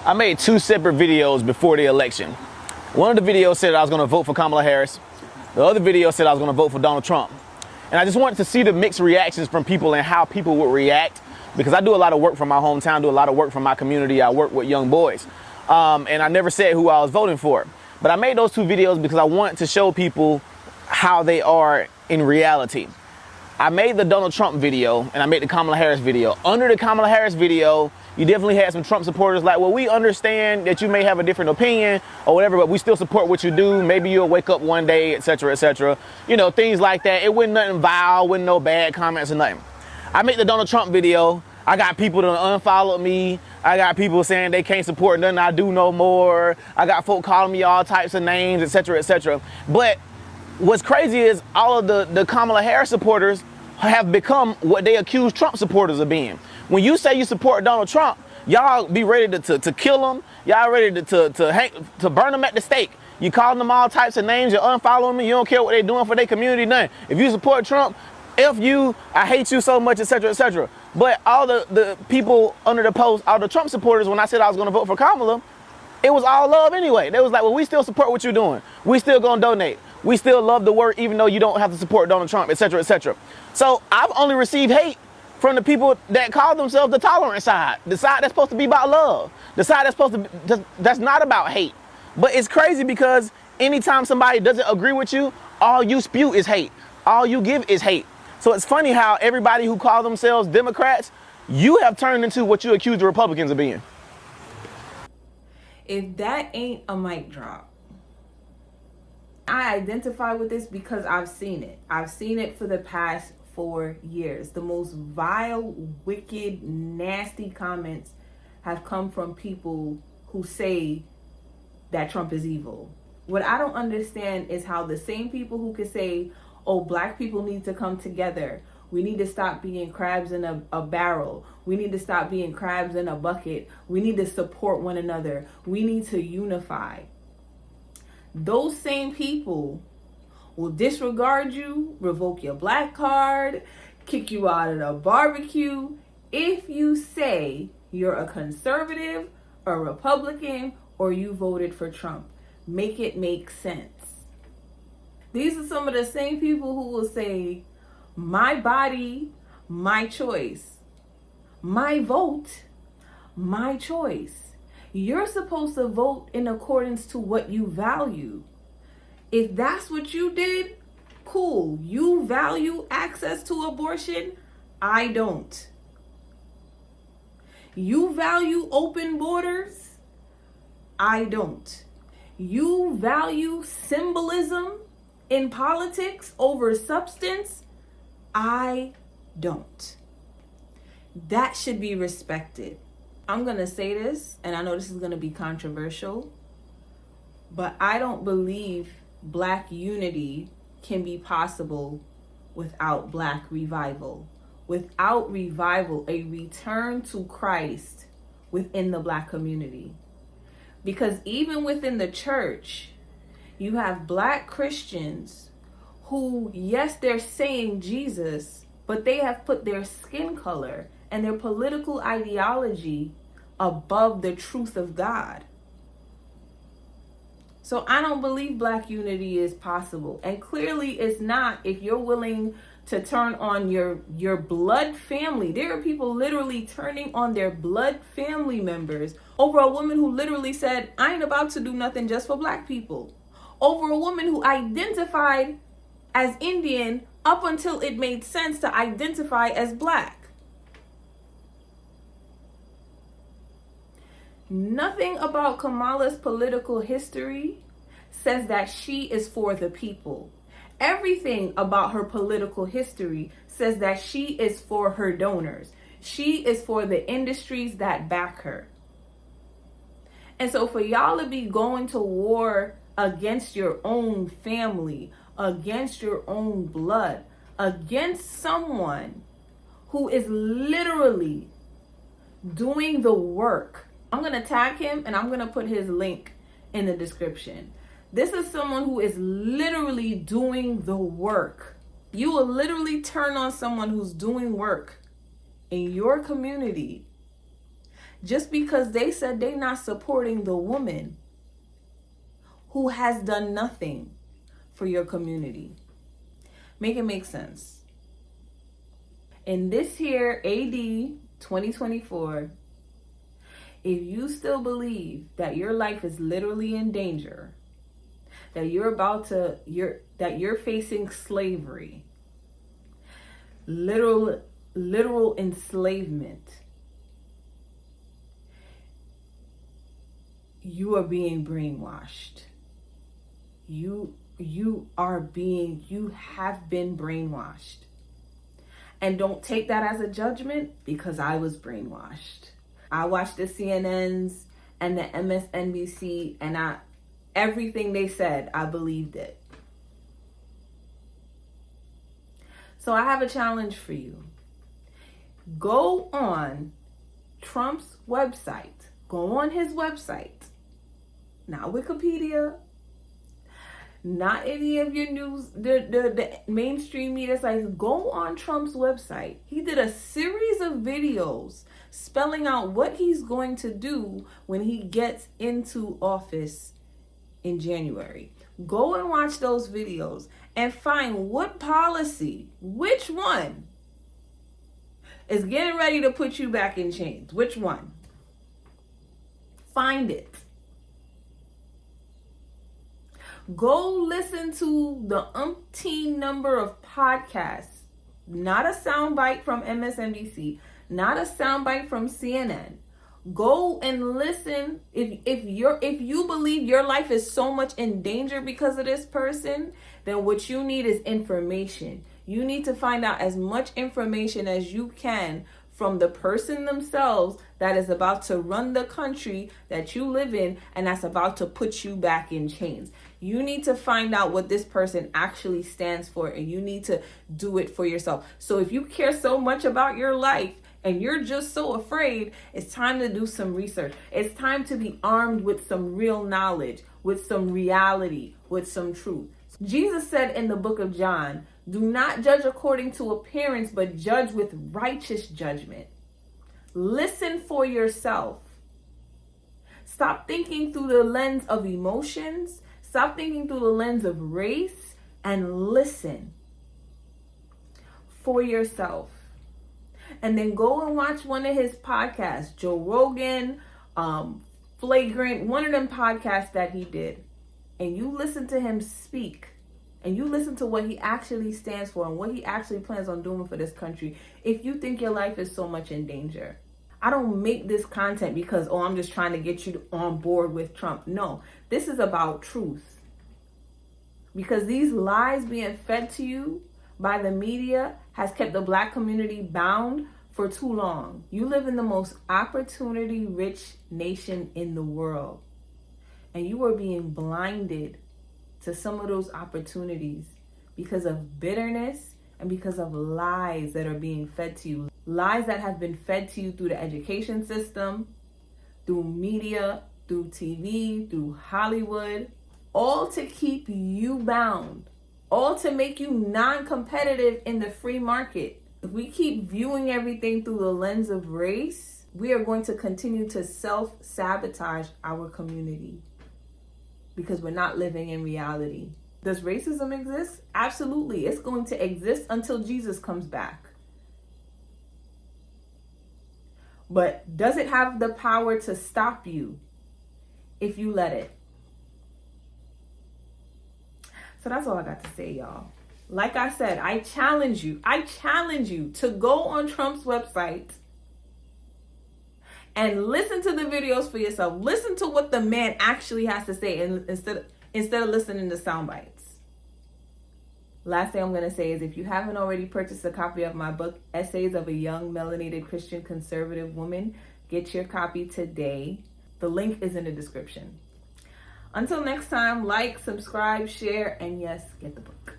I made two separate videos before the election. One of the videos said I was going to vote for Kamala Harris. The other video said I was going to vote for Donald Trump. And I just wanted to see the mixed reactions from people and how people would react, because I do a lot of work from my hometown, do a lot of work from my community. I work with young boys. And I never said who I was voting for. But I made those two videos because I want to show people how they are in reality. I made the Donald Trump video and I made the Kamala Harris video. Under the Kamala Harris video, you definitely had some Trump supporters like, well, we understand that you may have a different opinion or whatever, but we still support what you do. Maybe you'll wake up one day, etc., etc. You know, things like that. It wasn't nothing vile, wasn't no bad comments or nothing. I made the Donald Trump video. I got people that unfollowed me. I got people saying they can't support nothing I do no more. I got folk calling me all types of names, etc., etc. But what's crazy is all of the Kamala Harris supporters have become what they accuse Trump supporters of being. When you say you support Donald Trump, y'all be ready to kill him. Y'all ready to burn him at the stake. You calling them all types of names. You unfollowing them. You don't care what they're doing for their community. Nothing. If you support Trump, F you, I hate you so much, etc., etc. But all the people under the post, all the Trump supporters, when I said I was going to vote for Kamala, it was all love anyway. They was like, well, we still support what you're doing. We still going to donate. We still love the work, even though you don't have to support Donald Trump, etc., etc. So I've only received hate from the people that call themselves the tolerant side, the side that's supposed to be about love, the side that's not about hate. But it's crazy because anytime somebody doesn't agree with you, all you spew is hate. All you give is hate. So it's funny how everybody who call themselves Democrats, you have turned into what you accuse the Republicans of being. If that ain't a mic drop. I identify with this because I've seen it. I've seen it for the past 4 years. The most vile, wicked, nasty comments have come from people who say that Trump is evil. What I don't understand is how the same people who could say, oh, black people need to come together. We need to stop being crabs in a barrel. We need to stop being crabs in a bucket. We need to support one another. We need to unify. Those same people will disregard you, revoke your black card, kick you out of the barbecue if you say you're a conservative, a Republican, or you voted for Trump. Make it make sense. These are some of the same people who will say, my body, my choice. My vote, my choice. You're supposed to vote in accordance to what you value. If that's what you did, cool. You value access to abortion. I don't. You value open borders. I don't. You value symbolism in politics over substance. I don't. That should be respected. I'm going to say this, and I know this is going to be controversial, but I don't believe black unity can be possible without black revival. Without revival, a return to Christ within the black community. Because even within the church, you have black Christians who, yes, they're saying Jesus, but they have put their skin color and their political ideology above the truth of God. So I don't believe black unity is possible. And clearly it's not if you're willing to turn on your blood family. There are people literally turning on their blood family members over a woman who literally said, I ain't about to do nothing just for black people. Over a woman who identified as Indian up until it made sense to identify as black. Nothing about Kamala's political history says that she is for the people. Everything about her political history says that she is for her donors. She is for the industries that back her. And so for y'all to be going to war against your own family, against your own blood, against someone who is literally doing the work. I'm going to tag him and I'm going to put his link in the description. This is someone who is literally doing the work. You will literally turn on someone who's doing work in your community just because they said they're not supporting the woman who has done nothing for your community. Make it make sense. In this here AD 2024, if you still believe that your life is literally in danger, that you're facing slavery, literal enslavement, you are being brainwashed. You have been brainwashed. And don't take that as a judgment, because I was brainwashed. I watched the CNNs and the MSNBC, and everything they said, I believed it. So I have a challenge for you. Go on Trump's website. Go on his website. Not Wikipedia. Not any of your news, the mainstream media sites. Go on Trump's website. He did a series of videos spelling out what he's going to do when he gets into office in January. Go and watch those videos and find what policy, which one is getting ready to put you back in chains. Which one? Find it. Go listen to the umpteen number of podcasts, not a soundbite from MSNBC, not a soundbite from CNN. Go and listen. If you believe your life is so much in danger because of this person, then what you need is information. You need to find out as much information as you can from the person themselves that is about to run the country that you live in and that's about to put you back in chains. You need to find out what this person actually stands for, and you need to do it for yourself. So if you care so much about your life and you're just so afraid, it's time to do some research. It's time to be armed with some real knowledge, with some reality, with some truth. Jesus said in the book of John, do not judge according to appearance, but judge with righteous judgment. Listen for yourself. Stop thinking through the lens of emotions. Stop thinking through the lens of race, and listen for yourself. And then go and watch one of his podcasts, Joe Rogan, Flagrant, one of them podcasts that he did. And you listen to him speak. And you listen to what he actually stands for and what he actually plans on doing for this country. If you think your life is so much in danger. I don't make this content because, I'm just trying to get you on board with Trump. No, this is about truth. Because these lies being fed to you by the media has kept the Black community bound for too long. You live in the most opportunity-rich nation in the world. And you are being blinded to some of those opportunities because of bitterness and because of lies that are being fed to you. Lies that have been fed to you through the education system, through media, through TV, through Hollywood, all to keep you bound, all to make you non-competitive in the free market. If we keep viewing everything through the lens of race, we are going to continue to self-sabotage our community because we're not living in reality. Does racism exist? Absolutely. It's going to exist until Jesus comes back. But does it have the power to stop you if you let it? So that's all I got to say, y'all. Like I said, I challenge you to go on Trump's website and listen to the videos for yourself. Listen to what the man actually has to say instead of listening to sound bites. Last thing I'm going to say is, if you haven't already purchased a copy of my book, Essays of a Young Melanated Christian Conservative Woman, get your copy today. The link is in the description. Until next time, like, subscribe, share, and yes, get the book.